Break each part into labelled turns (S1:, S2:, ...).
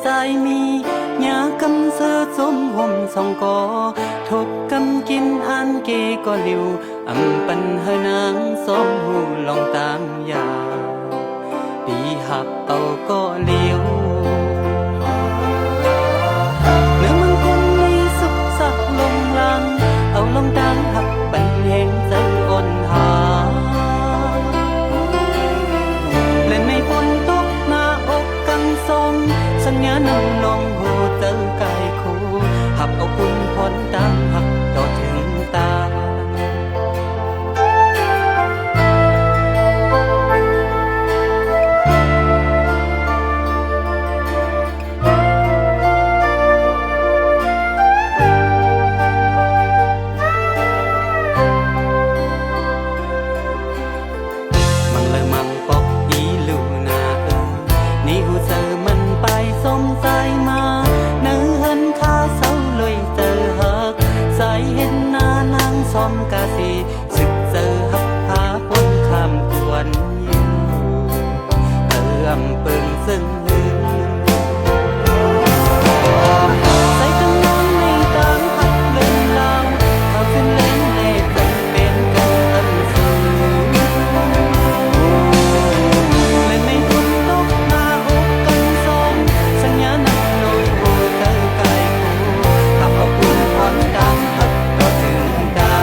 S1: ใจมีหยากำเสือสมห่มสองกอทบกำกินอันเกก็หลิวอำปันเฮนางสมหูลองตามยาปีหับเอาก็เลี้ยวเนื้อมันคงมีสุขสักลงลังเอาลงดังหับปันแห่งใจอ่อนหาและในฝนตกหน้าอกกังสมสัญญานำลงหูเตอกายคู่หับเอาคุณพรตามหักต่อถึงตาสึกเจอหักพาพ้นคำกวนอยู่เติมเปิงซึ่งใส่กันนอนในตามหักเล่นลาวเขาขึ้นเล่นเล่นเป็นกันอันสูงเล่นในฝนตกหน้าอกกันสองสัญญานักลอยโหเตอกายคู่ขับเอาคุณพรดำหักก็ถึงได้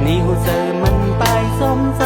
S1: นี่หูเจอมันไปสมใจ